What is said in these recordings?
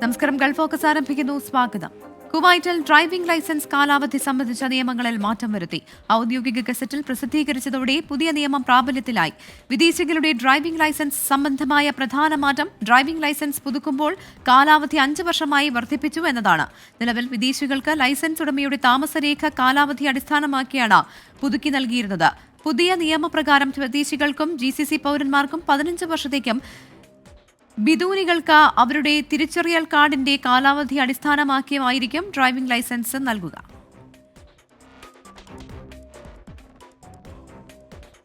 നമസ്കാരം. Gulf focus ആരംഭിക്കുന്നു. സ്വാഗതം. കുവൈറ്റിൽ ഡ്രൈവിംഗ് ലൈസൻസ് കാലാവധി സംബന്ധിച്ച നിയമങ്ങളിൽ മാറ്റം വരുത്തി. ഔദ്യോഗിക ഗസറ്റിൽ പ്രസിദ്ധീകരിച്ചതോടെ പുതിയ നിയമം പ്രാബല്യത്തിലായി. വിദേശികളുടെ ഡ്രൈവിംഗ് ലൈസൻസ് സംബന്ധമായ പ്രധാന മാറ്റം ഡ്രൈവിംഗ് ലൈസൻസ് പുതുക്കുമ്പോൾ കാലാവധി 5 വർഷമായി വർദ്ധിപ്പിച്ചു എന്നതാണ്. നിലവിൽ വിദേശികൾക്ക് ലൈസൻസ് ഉടമയുടെ താമസരേഖ കാലാവധി അടിസ്ഥാനമാക്കിയാണ് പുതുക്കി നൽകിയിരുന്നത്. പുതിയ നിയമപ്രകാരം വിദേശികൾക്കും GCC പൗരന്മാർക്കും 15 വർഷത്തേക്കും ബിദൂനികൾക്ക് അവരുടെ തിരിച്ചറിയൽ കാർഡിന്റെ കാലാവധി അടിസ്ഥാനമാക്കിയായിരിക്കും ഡ്രൈവിംഗ് ലൈസൻസ് നൽകുക.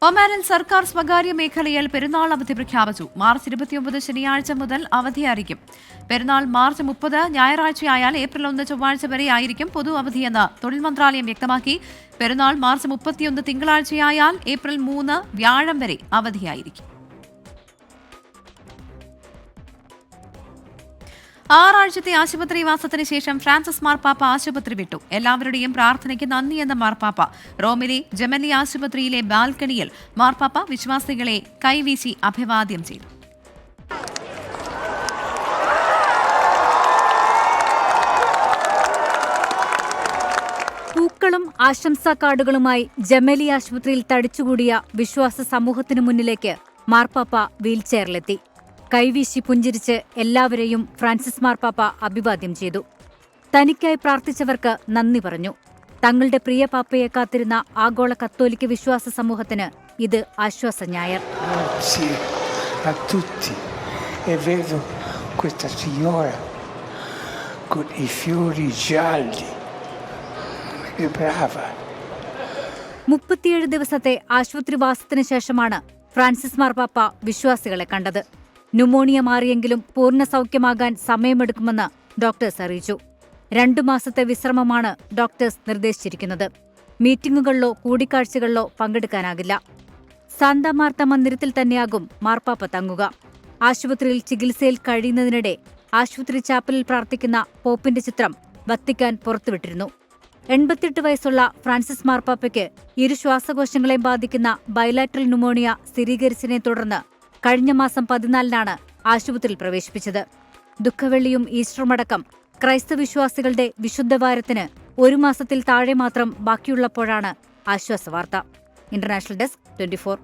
ഒമാനിൽ സർക്കാർ സ്വകാര്യ മേഖലയിൽ പെരുന്നാൾ അവധി പ്രഖ്യാപിച്ചു. മാർച്ച് 29 ശനിയാഴ്ച മുതൽ അവധിയായിരിക്കും. പെരുന്നാൾ മാർച്ച് 30 ഞായറാഴ്ചയായാൽ ഏപ്രിൽ 1 ചൊവ്വാഴ്ച വരെ ആയിരിക്കും പൊതു അവധിയെന്ന് തൊഴിൽ മന്ത്രാലയം വ്യക്തമാക്കി. പെരുന്നാൾ മാർച്ച് 31 തിങ്കളാഴ്ചയായാൽ ഏപ്രിൽ 3 വ്യാഴം വരെ അവധിയായിരിക്കും. 6 ആഴ്ചത്തെ ആശുപത്രിവാസത്തിന് ശേഷം ഫ്രാൻസിസ് മാർപ്പാപ്പ ആശുപത്രി വിട്ടു. എല്ലാവരുടെയും പ്രാർത്ഥനയ്ക്ക് നന്ദിയെന്ന മാർപ്പാപ്പ. റോമിലെ ജമലി ആശുപത്രിയിലെ ബാൽക്കണിയിൽ മാർപ്പാപ്പ വിശ്വാസികളെ കൈവീശി അഭിവാദ്യം ചെയ്തു. പൂക്കളും ആശംസാ കാർഡുകളുമായി ജമലി ആശുപത്രിയിൽ തടിച്ചുകൂടിയ വിശ്വാസ സമൂഹത്തിനു മുന്നിലേക്ക് മാർപ്പാപ്പ വീൽചെയറിലെത്തി. കൈവീശി പുഞ്ചിരിച്ച് എല്ലാവരെയും ഫ്രാൻസിസ് മാർപ്പാപ്പ അഭിവാദ്യം ചെയ്തു. തനിക്കായി പ്രാർത്ഥിച്ചവർക്ക് നന്ദി പറഞ്ഞു. തങ്ങളുടെ പ്രിയ പാപ്പയെ കാത്തിരുന്ന ആഗോള കത്തോലിക്ക വിശ്വാസ സമൂഹത്തിന് ഇത് ആശ്വാസ ഞായർ. മുപ്പത്തിയേഴ് ദിവസത്തെ ആശുപത്രിവാസത്തിന് ശേഷമാണ് ഫ്രാൻസിസ് മാർപ്പാപ്പ വിശ്വാസികളെ കണ്ടത്. ന്യൂമോണിയ മാറിയെങ്കിലും പൂർണ്ണ സൗഖ്യമാകാൻ സമയമെടുക്കുമെന്ന് ഡോക്ടേഴ്സ് അറിയിച്ചു. 2 മാസത്തെ വിശ്രമമാണ് ഡോക്ടേഴ്സ് നിർദ്ദേശിച്ചിരിക്കുന്നത്. മീറ്റിംഗുകളിലോ കൂടിക്കാഴ്ചകളിലോ പങ്കെടുക്കാനാകില്ല. സാന്താ മാർത്ത മന്ദിരത്തിൽ തന്നെയാകും മാർപ്പാപ്പ തങ്ങുക. ആശുപത്രിയിൽ ചികിത്സയിൽ കഴിയുന്നതിനിടെ ആശുപത്രി ചാപ്പലിൽ പ്രാർത്ഥിക്കുന്ന പോപ്പിന്റെ ചിത്രം വത്തിക്കാൻ പുറത്തുവിട്ടിരുന്നു. 88 വയസ്സുള്ള ഫ്രാൻസിസ് മാർപ്പാപ്പയ്ക്ക് 2 ശ്വാസകോശങ്ങളെയും ബാധിക്കുന്ന ബൈലാറ്ററൽ ന്യൂമോണിയ സ്ഥിരീകരിച്ചതിനെ തുടർന്ന് കഴിഞ്ഞ മാസം 14-നാണ് ആശുപത്രിയിൽ പ്രവേശിപ്പിച്ചത്. ദുഃഖവെള്ളിയും ഈസ്റ്ററുമടക്കം ക്രൈസ്തവ വിശ്വാസികളുടെ വിശുദ്ധവാരത്തിന് 1 മാസത്തിൽ താഴെ മാത്രം ബാക്കിയുള്ളപ്പോഴാണ് ആശ്വാസവാർത്ത. International desk 24.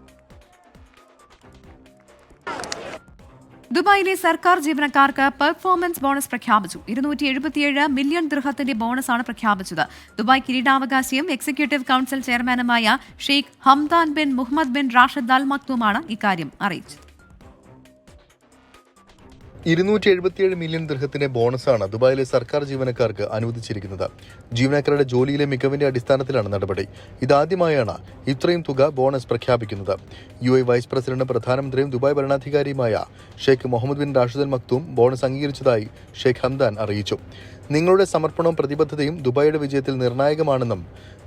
ദുബായിലെ സർക്കാർ ജീവനക്കാർക്ക് പെർഫോമൻസ് ബോണസ് പ്രഖ്യാപിച്ചു. 277 മില്യൺ ദിർഹത്തിന്റെ ബോണസാണ് പ്രഖ്യാപിച്ചത്. ദുബായ് കിരീടാവകാശിയും എക്സിക്യൂട്ടീവ് കൌൺസിൽ ചെയർമാനുമായ Sheikh Hamdan bin Mohammed bin Rashid Al മക്തൂമാണ് ഇക്കാര്യം അറിയിച്ചത്. 277 മില്യൺ ദിർഹത്തിന്റെ ബോണസാണ് ദുബായിലെ സർക്കാർ ജീവനക്കാർക്ക് അനുവദിച്ചിരിക്കുന്നത്. ജീവനക്കാരുടെ ജോലിയിലെ മികവിന്റെ അടിസ്ഥാനത്തിലാണ് നടപടി. ഇതാദ്യമായാണ് ഇത്രയും തുക ബോണസ് പ്രഖ്യാപിക്കുന്നത്. UAE വൈസ് പ്രസിഡന്റും പ്രധാനമന്ത്രിയും ദുബായ് ഭരണാധികാരിയുമായ Sheikh Mohammed bin Rashid Al Maktoum bonus അംഗീകരിച്ചതായി ഷെയ്ഖ് ഹംദാൻ അറിയിച്ചു. നിങ്ങളുടെ സമർപ്പണവും പ്രതിബദ്ധതയും ദുബായിയുടെ വിജയത്തിൽ നിർണായകമാണെന്നും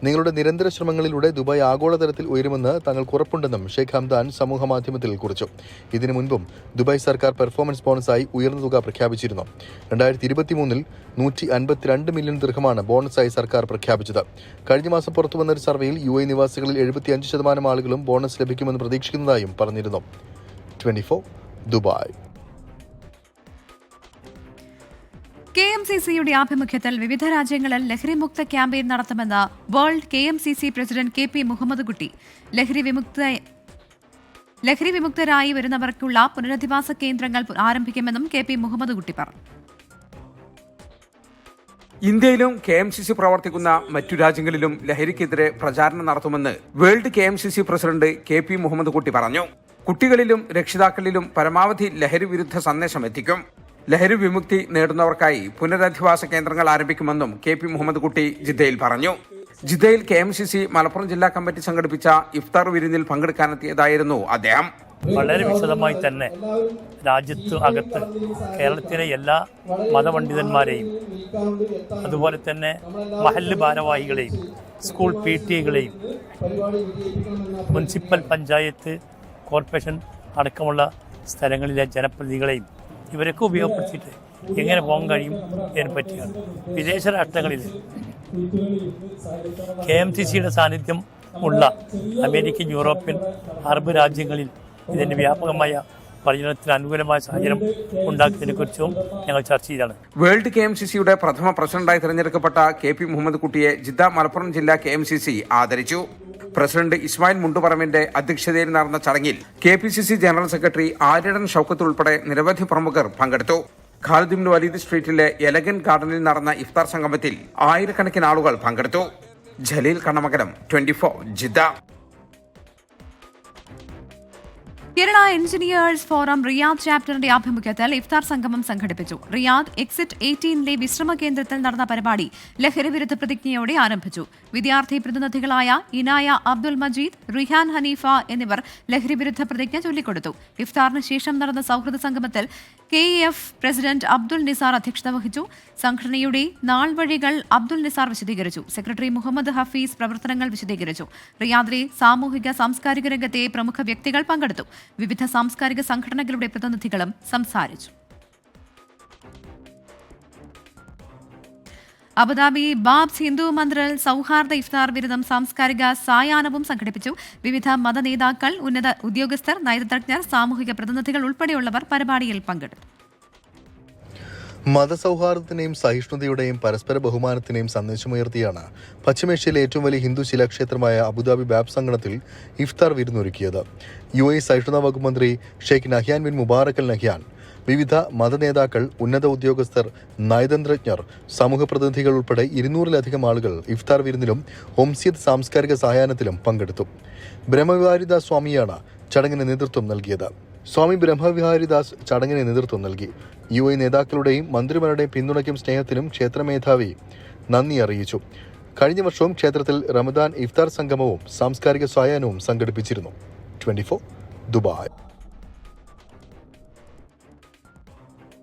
നിങ്ങളുടെ നിരന്തര ശ്രമങ്ങളിലൂടെ ദുബായ് ആഗോളതലത്തിൽ ഉയരുമെന്ന് തങ്ങൾക്ക് ഉറപ്പുണ്ടെന്നും ഷെയ്ഖ് ഹംദാൻ സമൂഹമാധ്യമത്തിൽ കുറിച്ചു. ഇതിനു മുൻപും ദുബായ് സർക്കാർ പെർഫോമൻസ് ബോണസായി ഉയർന്ന തുക പ്രഖ്യാപിച്ചിരുന്നു. 2023-ൽ 152 മില്യൺ ദിർഹമാണ് ബോണസായി സർക്കാർ പ്രഖ്യാപിച്ചത്. കഴിഞ്ഞ മാസം പുറത്തുവന്നൊരു സർവേയിൽ UAE നിവാസികളിൽ 75% ആളുകളും ബോണസ് ലഭിക്കുമെന്ന് പ്രതീക്ഷിക്കുന്നതായും പറഞ്ഞിരുന്നു. 24 ദുബായ്. KMCCയുടെ ആഭിമുഖ്യത്തിൽ വിവിധ രാജ്യങ്ങളിൽ ലഹരിമുക്ത ക്യാമ്പയിൻ നടത്തുമെന്ന് world KMCC president KP Muhammad Kutty. ലഹരി വിമുക്തരായി വരുന്നവർക്കുള്ള പുനരധിവാസ കേന്ദ്രങ്ങൾ ആരംഭിക്കുമെന്നും KP മുഹമ്മദ് കുട്ടി പറഞ്ഞു. ഇന്ത്യയിലും KMCC പ്രവർത്തിക്കുന്ന മറ്റു രാജ്യങ്ങളിലും ലഹരിക്കെതിരെ പ്രചാരണം നടത്തുമെന്ന് world KMCC president KP Muhammad Kutty പറഞ്ഞു. കുട്ടികളിലും രക്ഷിതാക്കളിലും പരമാവധി ലഹരി വിരുദ്ധ സന്ദേശം എത്തിക്കും. ലഹരി വിമുക്തി നേടുന്നവർക്കായി പുനരധിവാസ കേന്ദ്രങ്ങൾ ആരംഭിക്കുമെന്നും KP മുഹമ്മദ് കുട്ടി ജിദ്ദയിൽ പറഞ്ഞു. ജിദ്ദയിൽ KMCC മലപ്പുറം ജില്ലാ കമ്മിറ്റി സംഘടിപ്പിച്ച ഇഫ്താർ വിരുന്നിൽ പങ്കെടുക്കാനെത്തിയതായിരുന്നു അദ്ദേഹം. വളരെ വിശദമായി തന്നെ രാജ്യത്ത് അകത്ത് കേരളത്തിലെ എല്ലാ മതപണ്ഡിതന്മാരെയും അതുപോലെ തന്നെ മഹല്ല് ഭാരവാഹികളെയും സ്കൂൾ PTA-കളെയും മുനിസിപ്പൽ പഞ്ചായത്ത് കോർപ്പറേഷൻ അടക്കമുള്ള സ്ഥലങ്ങളിലെ ജനപ്രതിനിധികളെയും ഇവരൊക്കെ ഉപയോഗപ്പെടുത്തിയിട്ട് എങ്ങനെ പോകാൻ കഴിയും എന്നതിനെ പറ്റിയാണ്. വിദേശ രാഷ്ട്രങ്ങളിൽ KMCCയുടെ സാന്നിധ്യം ഉള്ള അമേരിക്കൻ, യൂറോപ്യൻ, അറബ് രാജ്യങ്ങളിൽ ഇതിൻ്റെ വ്യാപകമായ പഠനത്തിന് അനുകൂലമായ സാഹചര്യം ഉണ്ടാക്കുന്നതിനെക്കുറിച്ചും ഞങ്ങൾ ചർച്ച ചെയ്താണ്. വേൾഡ് KMCCയുടെ പ്രഥമ പ്രസിഡന്റായി തിരഞ്ഞെടുക്കപ്പെട്ട KP മുഹമ്മദ് കുട്ടിയെ ജിദ്ദ മലപ്പുറം ജില്ലാ KMCC ആദരിച്ചു. പ്രസിഡന്റ് ഇസ്മായിൽ മുണ്ടുപറമ്പിന്റെ അധ്യക്ഷതയിൽ നടന്ന ചടങ്ങിൽ KPCC general secretary Aryadan Shoukath ഉൾപ്പെടെ നിരവധി പ്രമുഖർ പങ്കെടുത്തു. ഖാലിദ് ബിൻ വലീദ് സ്ട്രീറ്റിലെ എലഗൻ ഗാർഡനിൽ നടന്ന ഇഫ്താർ സംഗമത്തിൽ ആയിരക്കണക്കിന് ആളുകൾ പങ്കെടുത്തു. Jaleel Kannamangalam, 24 Jeddah. Kerala engineers forum Riyadh ചാപ്റ്ററിന്റെ ആഭിമുഖ്യത്തിൽ ഇഫ്താർ സംഗമം സംഘടിപ്പിച്ചു. റിയാദ് എക്സിറ്റ് 18 വിശ്രമ കേന്ദ്രത്തിൽ നടന്ന പരിപാടി ലഹരി വിരുദ്ധ പ്രതിജ്ഞയോടെ ആരംഭിച്ചു. വിദ്യാർത്ഥി പ്രതിനിധികളായ ഇനായ അബ്ദുൽ മജീദ്, റിഹാൻ ഹനീഫ എന്നിവർ ലഹരി വിരുദ്ധ പ്രതിജ്ഞ ചൊല്ലിക്കൊടുത്തു. ഇഫ്താറിന് ശേഷം നടന്ന സൗഹൃദ സംഗമത്തിൽ KEF പ്രസിഡന്റ് അബ്ദുൽ നിസാർ അധ്യക്ഷത വഹിച്ചു. സംഘടനയുടെ നാൾവഴികൾ അബ്ദുൽ നിസാർ വിശദീകരിച്ചു. സെക്രട്ടറി മുഹമ്മദ് ഹഫീസ് പ്രവർത്തനങ്ങൾ വിശദീകരിച്ചു. റിയാദിലെ സാമൂഹിക സാംസ്കാരിക രംഗത്തെ പ്രമുഖ വ്യക്തികൾ പങ്കെടുത്തു. വിവിധ സാംസ്കാരിക സംഘടനകളുടെ പ്രതിനിധികളും സംസാരിച്ചു. അബുദാബി ബാബ്സ് ഹിന്ദു മന്ദിറിൽ സൗഹാർദ്ദ ഇഫ്താർ വിരുദ്ധം സാംസ്കാരിക സായാഹ്നവും സംഘടിപ്പിച്ചു. വിവിധ മത നേതാക്കൾ, ഉന്നത ഉദ്യോഗസ്ഥർ, നയതന്ത്രജ്ഞർ, സാമൂഹിക പ്രതിനിധികൾ ഉൾപ്പെടെയുള്ളവർ പരിപാടിയിൽ പങ്കെടുത്തു. മതസൗഹാർദ്ദത്തിന്റെയും സഹിഷ്ണുതയുടെയും പരസ്പര ബഹുമാനത്തിന്റെയും സന്ദേശമുയർത്തിയാണ് പശ്ചിമേഷ്യയിലെ ഏറ്റവും വലിയ ഹിന്ദു ശിലാക്ഷേത്രമായ അബുദാബി ബാബ്സ് അങ്കണത്തിൽ ഇഫ്താർ വിരുന്നൊരുക്കിയത്. UAE സഹിഷ്ണുതാ വകുപ്പ് മന്ത്രി Sheikh Nahyan bin Mubarak Al Nahyan, വിവിധ മതനേതാക്കൾ, ഉന്നത ഉദ്യോഗസ്ഥർ, നയതന്ത്രജ്ഞർ, സമൂഹ പ്രതിനിധികൾ ഉൾപ്പെടെ 200-ലധികം ആളുകൾ ഇഫ്താർ വിരുന്നിലും ഒംസിയത്ത് സാംസ്കാരിക സായാഹ്നത്തിലും പങ്കെടുത്തു. ബ്രഹ്മവിഹാരിദാസ് സ്വാമിയാണ് ചടങ്ങിന് നേതൃത്വം നൽകിയത്. സ്വാമി ബ്രഹ്മവിഹാരിദാസ് ചടങ്ങിന് നേതൃത്വം നൽകി. UAE നേതാക്കളുടെയും മന്ത്രിമാരുടെയും പിന്തുണയ്ക്കും സ്നേഹത്തിനും ക്ഷേത്രമേധാവി നന്ദി അറിയിച്ചു. കഴിഞ്ഞ വർഷവും ക്ഷേത്രത്തിൽ റമദാൻ ഇഫ്താർ സംഗമവും സാംസ്കാരിക സായാഹ്നവും സംഘടിപ്പിച്ചിരുന്നു. 24 ദുബായ്.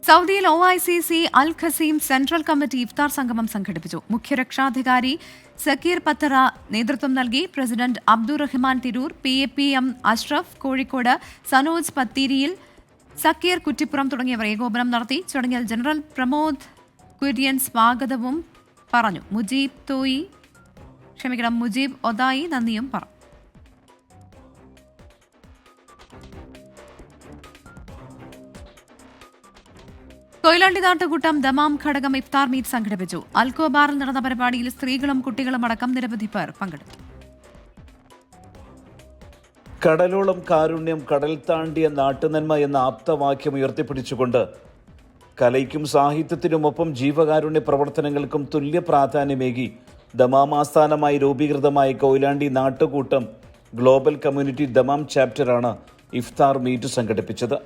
സൗദിയിൽ OICC അൽ ഖസീം സെൻട്രൽ കമ്മിറ്റി ഇഫ്താർ സംഗമം സംഘടിപ്പിച്ചു. മുഖ്യരക്ഷാധികാരി സക്കീർ പത്തറ നേതൃത്വം നൽകി. പ്രസിഡന്റ് അബ്ദുറഹ്മാൻ തിരൂർ, PAPM അഷ്റഫ് കോഴിക്കോട്, സനോജ് പത്തീരിയിൽ, സക്കീർ കുറ്റിപ്പുറം തുടങ്ങിയവർ ഏകോപനം നടത്തി. ചടങ്ങിൽ ജനറൽ പ്രമോദ് കുര്യൻ സ്വാഗതവും പറഞ്ഞു. മുജീബ് ഒദായി നന്ദിയും പറഞ്ഞു. കൊയിലാണ്ടി നാട്ടുകൂട്ടം ദമാം ഘടകം ഇഫ്താർ മീറ്റ് സംഘടിപ്പിച്ചു. അൽക്കോബാറിൽ നടന്ന പരിപാടിയിൽ സ്ത്രീകളും കുട്ടികളും അടക്കം നിരവധി പേർ പങ്കെടുത്തു. കടലോളം കാരുണ്യം, കടൽ താണ്ടിയ നാട്ടുനന്മ എന്ന ആപ്തവാക്യം ഉയർത്തിപ്പിടിച്ചുകൊണ്ട് കലയ്ക്കും സാഹിത്യത്തിനുമൊപ്പം ജീവകാരുണ്യ പ്രവർത്തനങ്ങൾക്കും തുല്യ പ്രാധാന്യമേകി ദമാം ആസ്ഥാനമായി രൂപീകൃതമായ കൊയിലാണ്ടി നാട്ടുകൂട്ടം ഗ്ലോബൽ കമ്മ്യൂണിറ്റി ദമാം ചാപ്റ്ററാണ് ഇഫ്താർ മീറ്റ് സംഘടിപ്പിച്ചത്.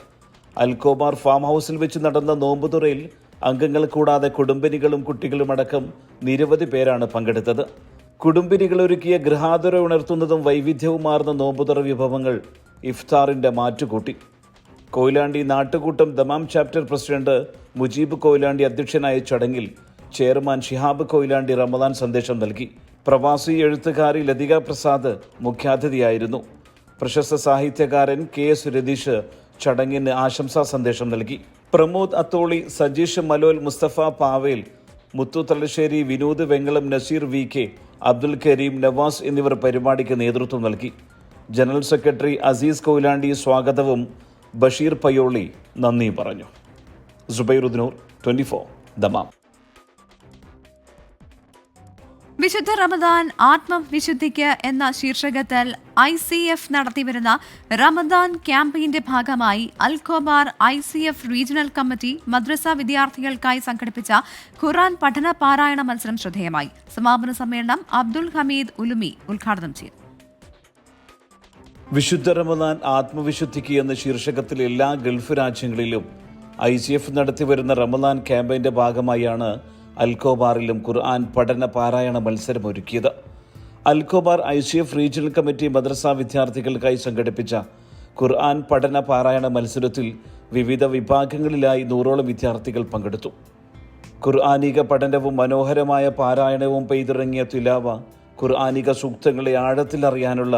അൽക്കോബാർ ഫാം ഹൗസിൽ വെച്ച് നടന്ന നോമ്പുതുറയിൽ അംഗങ്ങൾ കൂടാതെ കുടുംബിനികളും കുട്ടികളുമടക്കം നിരവധി പേരാണ് പങ്കെടുത്തത്. കുടുംബിനികൾ ഒരുക്കിയ ഗൃഹാതുര ഉണർത്തുന്നതും വൈവിധ്യവുമാർന്ന നോമ്പുതുറ വിഭവങ്ങൾ ഇഫ്താറിന്റെ മാറ്റുകൂട്ടി. കൊയിലാണ്ടി നാട്ടുകൂട്ടം Dammam chapter president Mujeeb Koyilandy അധ്യക്ഷനായ ചടങ്ങിൽ ചെയർമാൻ ഷിഹാബ് കൊയിലാണ്ടി റമദാൻ സന്ദേശം നൽകി. പ്രവാസി എഴുത്തുകാരി ലതിക പ്രസാദ് മുഖ്യാതിഥിയായിരുന്നു. പ്രശസ്ത സാഹിത്യകാരൻ KS രതീഷ് ചടങ്ങിന് ആശംസാ സന്ദേശം നൽകി. പ്രമോദ് അത്തോളി, സജീഷ് മലോൽ, മുസ്തഫ പാവേൽ, മുത്തു തലശ്ശേരി, വിനോദ് വെങ്ങളം, നസീർ VK, അബ്ദുൽ കരീം, നവാസ് എന്നിവർ പരിപാടിക്ക് നേതൃത്വം നൽകി. ജനറൽ സെക്രട്ടറി അസീസ് കൊയിലാണ്ടി സ്വാഗതവും ബഷീർ പയ്യോളി നന്ദി പറഞ്ഞു. സുബൈറുദ്ദീനൂർ, 24 ദമാം. വിശുദ്ധ റമദാൻ ആത്മവിശുദ്ധിക്ക് എന്ന ശീർഷകത്തിൽ ICF നടത്തിവരുന്ന റമദാൻ ക്യാമ്പയിന്റെ ഭാഗമായി അൽഖോബാർ ICF റീജിയണൽ കമ്മിറ്റി മദ്രസ വിദ്യാർത്ഥികൾക്കായി സംഘടിപ്പിച്ച ഖുർആൻ പഠന പാരായണ മത്സരം ശ്രദ്ധേയമായി. സമാപന സമ്മേളനം അബ്ദുൽ ഹമീദ് ഉലുമി ഉദ്ഘാടനം ചെയ്തു. വിശുദ്ധ റമദാൻ ആത്മവിശുദ്ധിക്ക് എന്ന ശീർഷകത്തിൽ എല്ലാ ഗൾഫ് രാജ്യങ്ങളിലും ICF നടത്തിവരുന്ന റമദാൻ ക്യാമ്പയിന്റെ ഭാഗമായാണ് അൽക്കോബാറിലും ഖുർആൻ പഠന പാരായണ മത്സരം ഒരുക്കിയത്. അൽക്കോബാർ ICF റീജിയണൽ കമ്മിറ്റി മദ്രസ വിദ്യാർത്ഥികൾക്കായി സംഘടിപ്പിച്ച ഖുർആൻ പഠന പാരായണ മത്സരത്തിൽ വിവിധ വിഭാഗങ്ങളിലായി 100ഓളം വിദ്യാർത്ഥികൾ പങ്കെടുത്തു. ഖുർആനിക പഠനവും മനോഹരമായ പാരായണവും പെയ്തിറങ്ങിയ തിലാവ ഖുർആനിക സൂക്തങ്ങളെ ആഴത്തിലറിയാനുള്ള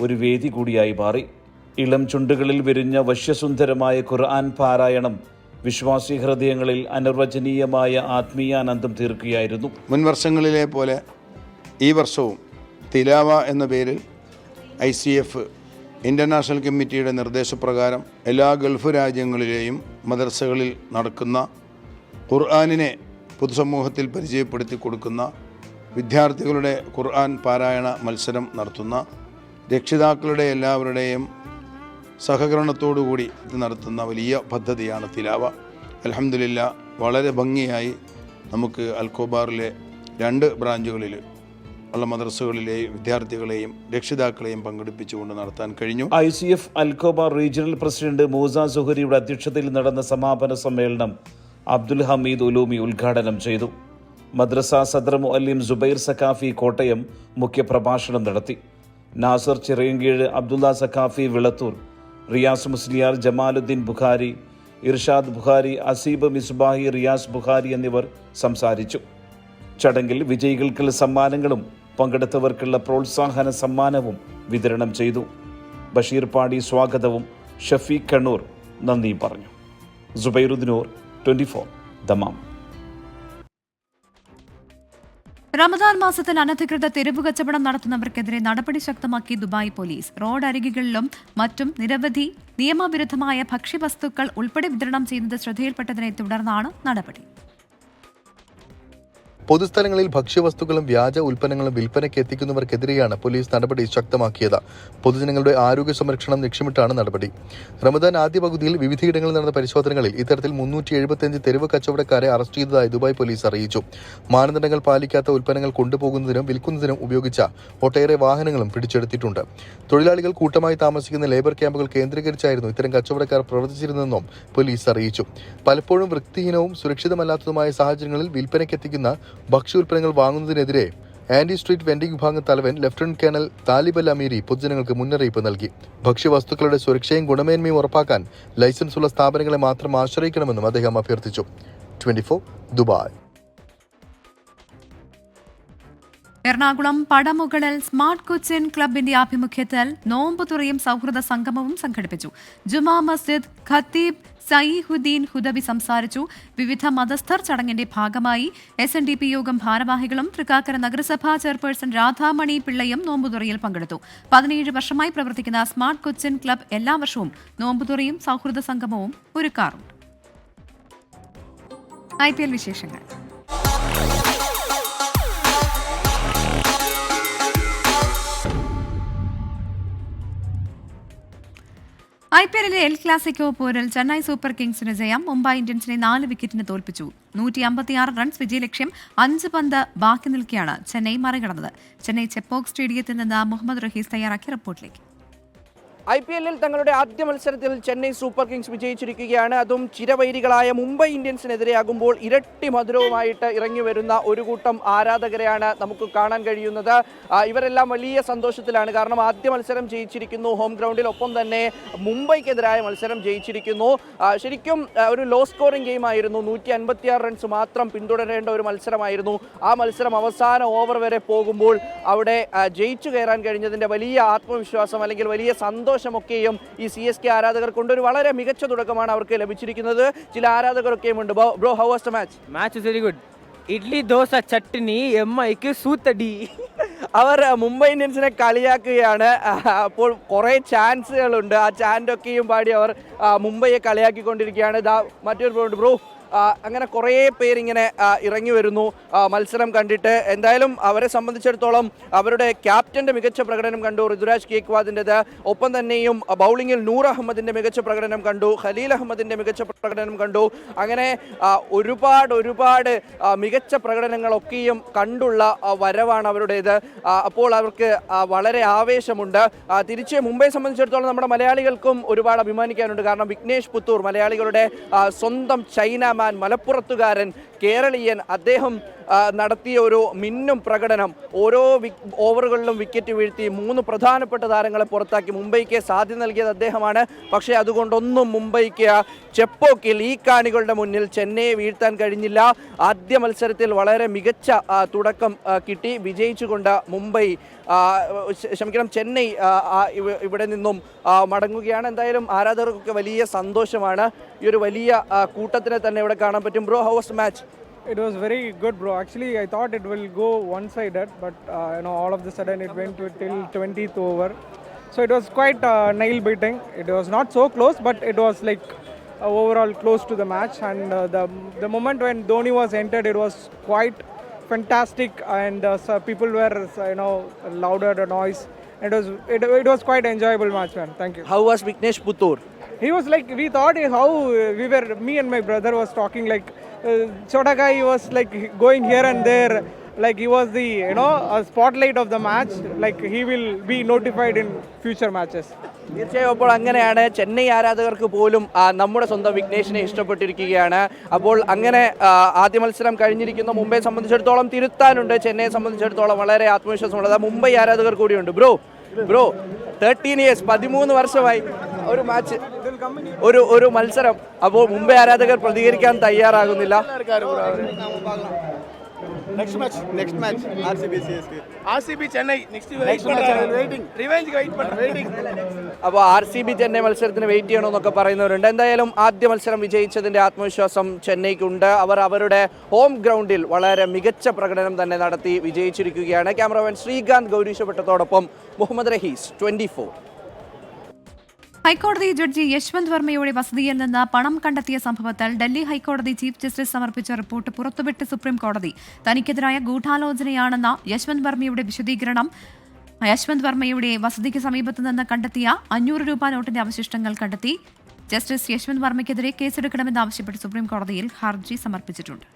ഒരു വേദി കൂടിയായി മാറി. ഇളം ചുണ്ടുകളിൽ വിരിഞ്ഞ വശ്യസുന്ദരമായ ഖുർആൻ പാരായണം വിശ്വാസി ഹൃദയങ്ങളിൽ അനിർവചനീയമായ ആത്മീയാനന്ദം തീർക്കുകയായിരുന്നു. മുൻ വർഷങ്ങളിലെ പോലെ ഈ വർഷവും തിലാവ എന്ന പേരിൽ ICF ഇൻ്റർനാഷണൽ കമ്മിറ്റിയുടെ നിർദ്ദേശപ്രകാരം എല്ലാ ഗൾഫ് രാജ്യങ്ങളിലെയും മദ്രസകളിൽ നടക്കുന്ന ഖുർആനിനെ പൊതുസമൂഹത്തിൽ പരിചയപ്പെടുത്തി കൊടുക്കുന്ന, വിദ്യാർത്ഥികളുടെ ഖുർആൻ പാരായണ മത്സരം നടത്തുന്ന, രക്ഷിതാക്കളുടെ എല്ലാവരുടെയും സഹകരണത്തോടുകൂടി ഇത് നടത്തുന്ന വലിയ പദ്ധതിയാണ് തിലാവ. അൽഹംദുലില്ലാ വളരെ ഭംഗിയായി നമുക്ക് അൽഖോബാറിലെ 2 ബ്രാഞ്ചുകളിൽ ഉള്ള മദ്രസകളിലെയും വിദ്യാർത്ഥികളെയും രക്ഷിതാക്കളെയും പങ്കെടുപ്പിച്ചുകൊണ്ട് നടത്താൻ കഴിഞ്ഞു. ICF Al Khobar regional president Moosa സുഹരിയുടെ അധ്യക്ഷതയിൽ നടന്ന സമാപന സമ്മേളനം അബ്ദുൽ ഹമീദ് ഉലൂമി ഉദ്ഘാടനം ചെയ്തു. മദ്രസ സദർ മുഅല്ലിം സുബൈർ സക്കാഫി കോട്ടയം മുഖ്യപ്രഭാഷണം നടത്തി. നാസർ ചിറയൻകീഴ്, അബ്ദുള്ള സക്കാഫി വിളത്തൂർ, റിയാസ് മുസ്ലിയാർ, ജമാലുദ്ദീൻ ബുഖാരി, ഇർഷാദ് ബുഖാരി, അസീബ് മിസ്ബാഹി, റിയാസ് ബുഖാരി എന്നിവർ സംസാരിച്ചു. ചടങ്ങിൽ വിജയികൾക്കുള്ള സമ്മാനങ്ങളും പങ്കെടുത്തവർക്കുള്ള പ്രോത്സാഹന സമ്മാനവും വിതരണം ചെയ്തു. ബഷീർ പാടി സ്വാഗതവും ഷഫീഖ് കണ്ണൂർ നന്ദിയും പറഞ്ഞു. സുബൈറുദ്ദീനൂർ, 24 ദമാം. റമദാൻ മാസത്തിൽ അനധികൃത തെരുവ് കച്ചവടം നടത്തുന്നവർക്കെതിരെ നടപടി ശക്തമാക്കി ദുബായ് പോലീസ്. റോഡ് അരികുകളിലും മറ്റും നിരവധി നിയമവിരുദ്ധമായ ഭക്ഷ്യവസ്തുക്കൾ ഉൾപ്പെടെ വിതരണം ചെയ്യുന്നത് ശ്രദ്ധയിൽപ്പെട്ടതിനെ തുടർന്നാണ് നടപടി. പൊതുസ്ഥലങ്ങളിൽ ഭക്ഷ്യവസ്തുക്കളും വ്യാജ ഉൽപ്പന്നങ്ങളും വിൽപ്പനയ്ക്ക് എത്തിക്കുന്നവർക്കെതിരെയാണ് പോലീസ് നടപടി ശക്തമാക്കിയത്. പൊതുജനങ്ങളുടെ ആരോഗ്യ സംരക്ഷണം ലക്ഷ്യമിട്ടാണ് നടപടി. റമദാൻ ആദ്യ പകുതിയിൽ വിവിധയിടങ്ങളിൽ നടന്ന പരിശോധനകളിൽ ഇത്തരത്തിൽ 375 തെരുവ് കച്ചവടക്കാരെ അറസ്റ്റ് ചെയ്തതായി ദുബായ് പോലീസ് അറിയിച്ചു. മാനദണ്ഡങ്ങൾ പാലിക്കാത്ത ഉൽപ്പന്നങ്ങൾ കൊണ്ടുപോകുന്നതിനും വിൽക്കുന്നതിനും ഉപയോഗിച്ച ഒട്ടേറെ വാഹനങ്ങളും പിടിച്ചെടുത്തിട്ടുണ്ട്. തൊഴിലാളികൾ കൂട്ടമായി താമസിക്കുന്ന ലേബർ ക്യാമ്പുകൾ കേന്ദ്രീകരിച്ചായിരുന്നു ഇത്തരം കച്ചവടക്കാർ പ്രവർത്തിച്ചിരുന്നതെന്നും പോലീസ് അറിയിച്ചു. പലപ്പോഴും വൃത്തിഹീനവും സുരക്ഷിതമല്ലാത്തതുമായ സാഹചര്യങ്ങളിൽ വിൽപ്പനയ്ക്കെത്തിക്കുന്ന ഭക്ഷ്യോൽപ്പന്നങ്ങൾ വാങ്ങുന്നതിനെതിരെ ആന്റി സ്ട്രീറ്റ് വെൻഡിംഗ് വിഭാഗം തലവൻ lieutenant colonel Talib Al Amiri പൊതുജനങ്ങൾക്ക് മുന്നറിയിപ്പ് നൽകി. ഭക്ഷ്യവസ്തുക്കളുടെ സുരക്ഷയും ഗുണമേന്മയും ഉറപ്പാക്കാൻ ലൈസൻസുള്ള സ്ഥാപനങ്ങളെ മാത്രം ആശ്രയിക്കണമെന്നും അദ്ദേഹം അഭ്യർത്ഥിച്ചു. 24 ദുബായ്. എറണാകുളം പടമുകളിൽ സ്മാർട്ട് കൊച്ചിൻ ക്ലബിന്റെ ആഭിമുഖ്യത്തിൽ നോമ്പുതുറയും സൗഹൃദ സംഗമവും സംഘടിപ്പിച്ചു. ജുമാ മസ്ജിദ് ഖത്തീബ് സയീഹുദ്ദീൻ ഹുദവി സംസാരിച്ചു. വിവിധ മതസ്ഥർ ചടങ്ങിന്റെ ഭാഗമായി SNDP യോഗം ഭാരവാഹികളും തൃക്കാക്കര നഗരസഭാ ചെയർപേഴ്സൺ രാധാമണി പിള്ളയും നോമ്പുതുറയിൽ പങ്കെടുത്തു. 17 വർഷമായി പ്രവർത്തിക്കുന്ന സ്മാർട്ട് കൊച്ചിൻ ക്ലബ് എല്ലാ വർഷവും നോമ്പുതുറയും സൗഹൃദ സംഗമവും ഒരുക്കാറുണ്ട്. IPL വിശേഷങ്ങൾ. IPLിലെ എൽ ക്ലാസിക്കോ പോരിൽ ചെന്നൈ സൂപ്പർ കിങ്സിന് ജയം. മുംബൈ ഇന്ത്യൻസിനെ 4 വിക്കറ്റിന് തോൽപ്പിച്ചു. 156 റൺസ് വിജയലക്ഷ്യം. 5 പന്ത് ബാക്കി നിൽക്കെയാണ് ചെന്നൈ മറികടന്നത്. ചെന്നൈ ചെപ്പോക്ക് സ്റ്റേഡിയത്തിൽ നിന്ന് മുഹമ്മദ് റഹീസ് തയ്യാറാക്കിയ റിപ്പോർട്ടിലേക്ക്. IPLിൽ തങ്ങളുടെ ആദ്യ മത്സരത്തിൽ ചെന്നൈ സൂപ്പർ കിങ്സ് വിജയിച്ചിരിക്കുകയാണ്. അതും ചിരവൈരികളായ മുംബൈ ഇന്ത്യൻസിനെതിരെയാകുമ്പോൾ ഇരട്ടി മധുരവുമായിട്ട് ഇറങ്ങി വരുന്ന ഒരു കൂട്ടം ആരാധകരെയാണ് നമുക്ക് കാണാൻ കഴിയുന്നത്. ഇവരെല്ലാം വലിയ സന്തോഷത്തിലാണ്. കാരണം ആദ്യ മത്സരം ജയിച്ചിരിക്കുന്നു ഹോം ഗ്രൗണ്ടിൽ, ഒപ്പം തന്നെ മുംബൈക്കെതിരായ മത്സരം ജയിച്ചിരിക്കുന്നു. ശരിക്കും ഒരു ലോ സ്കോറിംഗ് ഗെയിം ആയിരുന്നു. 156 റൺസ് മാത്രം പിന്തുടരേണ്ട ഒരു മത്സരമായിരുന്നു. ആ മത്സരം അവസാന ഓവർ വരെ പോകുമ്പോൾ അവിടെ ജയിച്ചു കയറാൻ കഴിഞ്ഞതിൻ്റെ വലിയ ആത്മവിശ്വാസം അല്ലെങ്കിൽ വലിയ സന്തോഷമൊക്കെയും ഈ CSK ആരാധകർക്കുണ്ട്. ഒരു വളരെ മികച്ച തുടക്കമാണ് അവർക്ക് ലഭിച്ചിരിക്കുന്നത്. ചില ആരാധകരൊക്കെയും ഉണ്ട്. Bro, how was the match? Match very good. Idli dosa chutney MIക്ക് സൂത്തടി. അവർ മുംബൈ ഇന്ത്യൻസിനെ കളിയാക്കുകയാണ്. അപ്പോൾ കുറേ ചാൻസുകളുണ്ട്. ആ ചാൻറ്റൊക്കെയും പാടി അവർ മുംബൈയെ കളിയാക്കിക്കൊണ്ടിരിക്കുകയാണ്. മറ്റൊരു ബ്രോ, അങ്ങനെ കുറേ പേരിങ്ങനെ ഇറങ്ങി വരുന്നു മത്സരം കണ്ടിട്ട്. എന്തായാലും അവരെ സംബന്ധിച്ചിടത്തോളം അവരുടെ ക്യാപ്റ്റൻ്റെ മികച്ച പ്രകടനം കണ്ടു, ഋതുരാജ് കേക്വാദിൻ്റെത്. ഒപ്പം തന്നെയും ബൗളിങ്ങിൽ നൂർ അഹമ്മദിൻ്റെ മികച്ച പ്രകടനം കണ്ടു, ഖലീൽ അഹമ്മദിൻ്റെ മികച്ച പ്രകടനം കണ്ടു. അങ്ങനെ ഒരുപാട് മികച്ച പ്രകടനങ്ങളൊക്കെയും കണ്ടുള്ള വരവാണ് അവരുടേത്. അപ്പോൾ അവർക്ക് വളരെ ആവേശമുണ്ട്. തിരിച്ച് മുംബൈയെ സംബന്ധിച്ചിടത്തോളം നമ്മുടെ മലയാളികൾക്കും ഒരുപാട് അഭിമാനിക്കാനുണ്ട്. കാരണം വിഘ്നേഷ് പുത്തൂർ, മലയാളികളുടെ സ്വന്തം ചൈന മലപ്പുറത്തുകാരൻ, കേരളീയൻ, അദ്ദേഹം നടത്തിയ ഒരു മിന്നും പ്രകടനം. ഓരോ ഓവറുകളിലും വിക്കറ്റ് വീഴ്ത്തി 3 പ്രധാനപ്പെട്ട താരങ്ങളെ പുറത്താക്കി മുംബൈക്ക് സാധ്യത നൽകിയത് അദ്ദേഹമാണ്. പക്ഷേ അതുകൊണ്ടൊന്നും മുംബൈക്ക് ചെപ്പോക്കിൽ ഈ കാണികളുടെ മുന്നിൽ ചെന്നൈയെ വീഴ്ത്താൻ കഴിഞ്ഞില്ല. ആദ്യ മത്സരത്തിൽ വളരെ മികച്ച തുടക്കം കിട്ടി. വിജയിച്ചുകൊണ്ട് ചെന്നൈ ഇവിടെ നിന്നും മടങ്ങുകയാണ്. എന്തായാലും ആരാധകർക്കൊക്കെ വലിയ സന്തോഷമാണ്. ഈ ഒരു വലിയ കൂട്ടത്തിനെ തന്നെ ഇവിടെ കാണാൻ പറ്റും. Bro, how was the match? It was very good, bro. Actually, I thought it will go one-sided, but all of the sudden it went till 20th over. So it was quite nail biting. It was not so close, but it was like overall close to the match. And the moment when Dhoni was entered, it was quite fantastic, and so people were louder the noise. It was quite enjoyable match, man. Thank you. How was Vignesh Puttur? He was like, we thought how me and my brother was talking like Chota guy was like going here and there, like he was the spotlight of the match, like he will be notified in future matches. തീർച്ചയായും അപ്പോൾ അങ്ങനെയാണ് ചെന്നൈ ആരാധകർക്ക് പോലും നമ്മുടെ സ്വന്തം വിഘ്നേഷിനെ ഇഷ്ടപ്പെട്ടിരിക്കുകയാണ്. അപ്പോൾ അങ്ങനെ ആദ്യ മത്സരം കഴിഞ്ഞിരിക്കുന്ന മുംബൈയെ സംബന്ധിച്ചിടത്തോളം തിരുത്താനുണ്ട്, ചെന്നൈയെ സംബന്ധിച്ചിടത്തോളം വളരെ ആത്മവിശ്വാസമുള്ളത് മുംബൈ ആരാധകർ കൂടിയുണ്ട്. ബ്രോ 13 years 13 വർഷമായി ഒരു മാച്ച്, ഒരു മത്സരം. അപ്പോൾ മുംബൈ ആരാധകർ പ്രതികരിക്കാൻ തയ്യാറാകുന്നില്ല. Next match RCB CSK RCB Chennai next match waiting revenge waiting. അപ്പോൾ RCB ചെന്നൈ മത്സരത്തിന് വെയിറ്റ് ചെയ്യണമെന്നൊക്കെ പറയുന്നവരുണ്ട്. എന്തായാലും ആദ്യ മത്സരം വിജയിച്ചതിൻ്റെ ആത്മവിശ്വാസം ചെന്നൈക്കുണ്ട്. അവർ അവരുടെ ഹോം ഗ്രൗണ്ടിൽ വളരെ മികച്ച പ്രകടനം തന്നെ നടത്തി വിജയിച്ചിരിക്കുകയാണ്. ക്യാമറാമാൻ ശ്രീകാന്ത് ഗൗരീശപട്ടത്തോടൊപ്പം മുഹമ്മദ് റഹീസ്, 24. ഹൈക്കോടതി ജഡ്ജി യശ്വന്ത് വർമ്മയുടെ വസതിയിൽ നിന്ന് പണം കണ്ടെത്തിയ സംഭവത്തിൽ ഡൽഹി ഹൈക്കോടതി ചീഫ് ജസ്റ്റിസ് സമർപ്പിച്ച റിപ്പോർട്ട് പുറത്തുവിട്ട് സുപ്രീം കോടതി. തനിക്കെതിരായ ഗൂഢാലോചനയാണെന്ന യശ്വന്ത് വർമ്മയുടെ വിശദീകരണം. യശ്വന്ത് വർമ്മയുടെ വസതിക്ക് സമീപത്ത് നിന്ന് കണ്ടെത്തിയ 500 രൂപ നോട്ടിന്റെ അവശിഷ്ടങ്ങൾ കണ്ടെത്തി. ജസ്റ്റിസ് യശ്വന്ത് വർമ്മയ്ക്കെതിരെ കേസെടുക്കണമെന്നാവശ്യപ്പെട്ട് സുപ്രീം കോടതിയിൽ ഹർജി സമർപ്പിച്ചിട്ടുണ്ട്.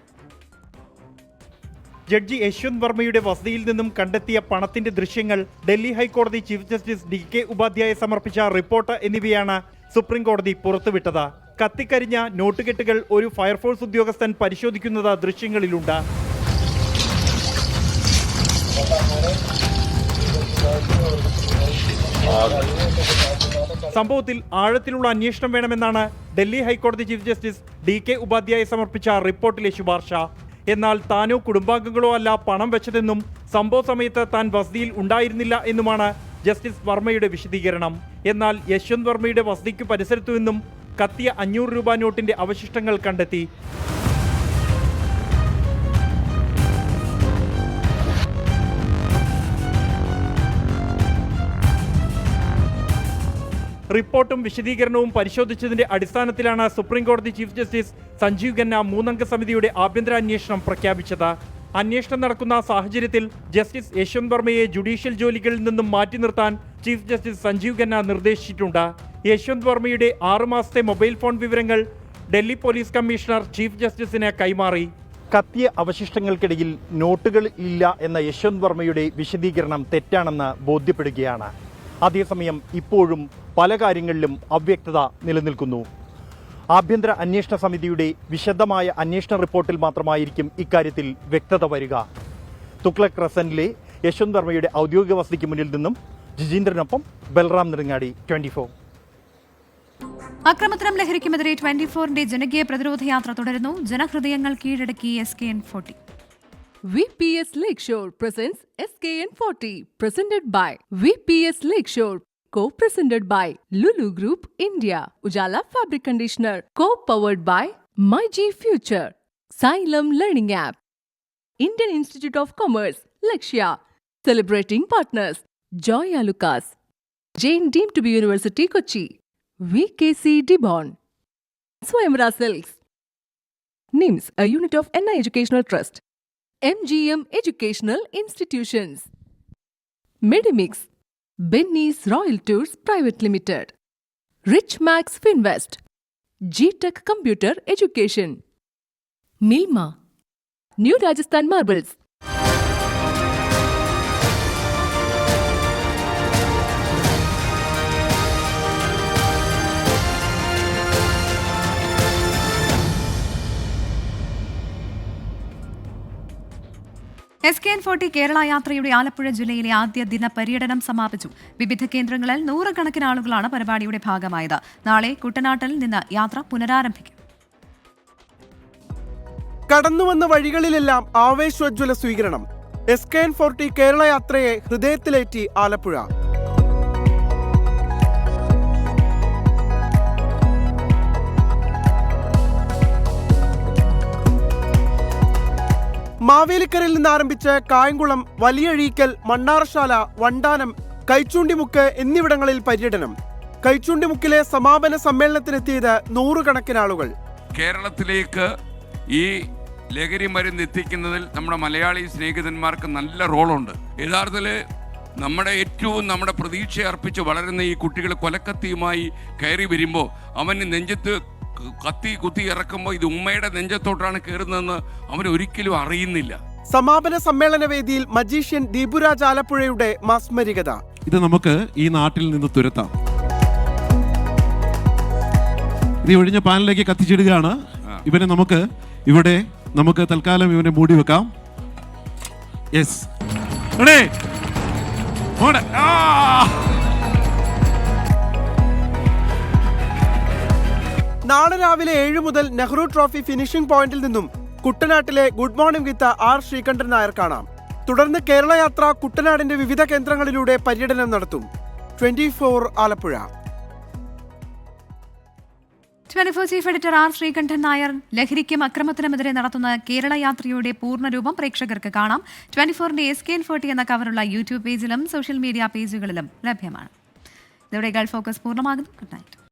ജഡ്ജി യശ്വന്ത് വർമ്മയുടെ വസതിയിൽ നിന്നും കണ്ടെത്തിയ പണത്തിന്റെ ദൃശ്യങ്ങൾ, ഡൽഹി ഹൈക്കോടതി ചീഫ് ജസ്റ്റിസ് DK ഉപാധ്യായ സമർപ്പിച്ച റിപ്പോർട്ട് എന്നിവയാണ് സുപ്രീം കോടതി പുറത്തുവിട്ടത്. കത്തിക്കരിഞ്ഞ നോട്ടുകെട്ടുകൾ ഒരു ഫയർഫോഴ്സ് ഉദ്യോഗസ്ഥൻ പരിശോധിക്കുന്നത് ദൃശ്യങ്ങളിലുണ്ട്. സംഭവത്തിൽ ആഴത്തിലുള്ള അന്വേഷണം വേണമെന്നാണ് ഡൽഹി ഹൈക്കോടതി ചീഫ് ജസ്റ്റിസ് DK ഉപാധ്യായ സമർപ്പിച്ച റിപ്പോർട്ടിലെ ശുപാർശ. എന്നാൽ താനോ കുടുംബാംഗങ്ങളോ അല്ല പണം വെച്ചതെന്നും സംഭവ സമയത്ത് താൻ വസതിയിൽ ഉണ്ടായിരുന്നില്ല എന്നുമാണ് ജസ്റ്റിസ് വർമ്മയുടെ വിശദീകരണം. എന്നാൽ യശ്വന്ത് വർമ്മയുടെ വസതിക്ക് പരിസരത്തു നിന്നും കത്തിയ 500 രൂപ നോട്ടിന്റെ അവശിഷ്ടങ്ങൾ കണ്ടെത്തി. റിപ്പോർട്ടും വിശദീകരണവും പരിശോധിച്ചതിന്റെ അടിസ്ഥാനത്തിലാണ് സുപ്രീം കോടതി ചീഫ് ജസ്റ്റിസ് സഞ്ജീവ് ഖന്ന 3-അംഗ സമിതിയുടെ ആഭ്യന്തര അന്വേഷണം പ്രഖ്യാപിച്ചത്. അന്വേഷണം നടക്കുന്ന സാഹചര്യത്തിൽ ജസ്റ്റിസ് യശ്വന്ത് വർമ്മയെ ജുഡീഷ്യൽ ജോലികളിൽ നിന്നും മാറ്റി നിർത്താൻ ചീഫ് ജസ്റ്റിസ് സഞ്ജീവ് ഖന്ന നിർദ്ദേശിച്ചിട്ടുണ്ട്. യശ്വന്ത് വർമ്മയുടെ 6 മാസത്തെ മൊബൈൽ ഫോൺ വിവരങ്ങൾ ഡൽഹി പോലീസ് കമ്മീഷണർ ചീഫ് ജസ്റ്റിസിന് കൈമാറി. കത്തിയ അവശിഷ്ടങ്ങൾക്കിടയിൽ നോട്ടുകൾ ഇല്ല എന്ന യശ്വന്ത് വർമ്മയുടെ വിശദീകരണം തെറ്റാണെന്ന് ബോധ്യപ്പെടുകയാണ്. അതേസമയം ഇപ്പോഴും പല കാര്യങ്ങളിലും അവ്യക്തത നിലനിൽക്കുന്നു. ആഭ്യന്തര അന്വേഷണ സമിതിയുടെ വിശദമായ അന്വേഷണ റിപ്പോർട്ടിൽ മാത്രമായിരിക്കും ഇക്കാര്യത്തിൽ വ്യക്തത വരിക. തുഗ്ലക് ക്രസന്റിലെ യശ്വന്ത് വർമ്മയുടെ ഔദ്യോഗിക വസതിക്ക് മുന്നിൽ നിന്നും ജിജീന്ദ്രനൊപ്പം ബൽറാം നെടുങ്ങാടി, 24. അക്രമത്തിനും ലഹരിക്കുമെതിരെ 24ന്റെ ജനകീയ പ്രതിരോധ യാത്ര തുടരുന്നു. ജനഹൃദയങ്ങൾ കീഴടക്കി SKN40. VPS Lakeshore presents SKN40, presented by VPS Lakeshore, co-presented by Lulu Group India, Ujala Fabric Conditioner, co-powered by MyG Future, Xylem Learning App, Indian Institute of Commerce, Lakshya, celebrating partners, Joya Lucas, Jain deemed to be University Kochi, VKC Dibon, Swayamvara Silks, NIMS, a unit of NI Educational Trust, MGM Educational Institutions, Medimix, Benny's Royal Tours Private Limited, Rich Max Finvest, G-Tech Computer Education, Milma, New Rajasthan Marbles. SKN40 Kerala യാത്രയുടെ ആലപ്പുഴ ജില്ലയിലെ ആദ്യ ദിന പര്യടനം സമാപിച്ചു. വിവിധ കേന്ദ്രങ്ങളിൽ 100-കണക്കിന് ആളുകളാണ് പരിപാടിയുടെ ഭാഗമായത്. നാളെ കുട്ടനാട്ടിൽ നിന്ന് യാത്ര പുനരാരംഭിക്കും. കടന്നുവന്ന വഴികളിലെല്ലാം ആവേശോജ്വല സ്വീകരണം. SKN40 കേരള യാത്രയെ ഹൃദയത്തിലേറ്റി ആലപ്പുഴ. മാവേലിക്കരയിൽ നിന്ന് ആരംഭിച്ച് കായംകുളം, വലിയഴീക്കൽ, മണ്ണാറശാല, വണ്ടാനം, കൈച്ചൂണ്ടിമുക്ക് എന്നിവിടങ്ങളിൽ പര്യടനം. കൈച്ചൂണ്ടിമുക്കിലെ സമാപന സമ്മേളനത്തിനെത്തിയത് 100 കണക്കിന് ആളുകൾ. കേരളത്തിലേക്ക് ഈ ലഹരി മരുന്ന് എത്തിക്കുന്നതിൽ നമ്മുടെ മലയാളി സ്നേഹിതന്മാർക്ക് നല്ല റോളുണ്ട്. യഥാർത്ഥത്തിൽ നമ്മുടെ പ്രതീക്ഷ അർപ്പിച്ച് വളരുന്ന ഈ കുട്ടികൾ കൊലക്കത്തിയുമായി കയറി വരുമ്പോൾ അവന് നെഞ്ചത്ത് കത്തി കുത്തി ഇറക്കുമ്പോൾ ഇത് ഉമ്മയുടെ നെഞ്ചത്തോട്ടാണ് കയറുന്നതെന്ന് അവൻ ഒരിക്കലും അറിയുന്നില്ല. സമാപന സമ്മേളന വേദിയിൽ മജീഷ്യൻ ദീപുരാജ് ആലപ്പുഴയുടെ മാസ്മരികത. ഇത് നമുക്ക് ഈ നാട്ടിൽ നിന്ന് തുരത്താം. ഇത് ഒഴിഞ്ഞ പാനിലേക്ക് കത്തിച്ചിടുകയാണ്. ഇവനെ നമുക്ക് തൽക്കാലം ഇവനെ മൂടി വെക്കാം. യെസ്, നാളെ രാവിലെ 7 മുതൽ നെഹ്റു ട്രോഫി ഫിനിഷിംഗ് പോയിന്റിൽ നിന്നും കുട്ടനാട്ടിലെ good morning with R Sreekandan Nair കാണാം. തുടർന്ന് കേരള യാത്ര കുട്ടനാടിന്റെ വിവിധ കേന്ദ്രങ്ങളിലൂടെ പര്യടനം നടത്തും. 24 Alappuzha. 24 chief editor R Sreekandan Nair ലഹരിക്കും അക്രമത്തിനുമെതിരെ നടത്തുന്ന കേരള യാത്രയുടെ പൂർണ്ണരൂപം പ്രേക്ഷകർക്ക് കാണാം. 24ന്റെ SKN40 എന്ന കവറുള്ള യൂട്യൂബ് പേജിലും സോഷ്യൽ മീഡിയ പേജുകളിലും ലഭ്യമാണ്. ഇതോടെ ഗൾഫ് ഫോക്കസ് പൂർണ്ണമാകുന്നു. Good night.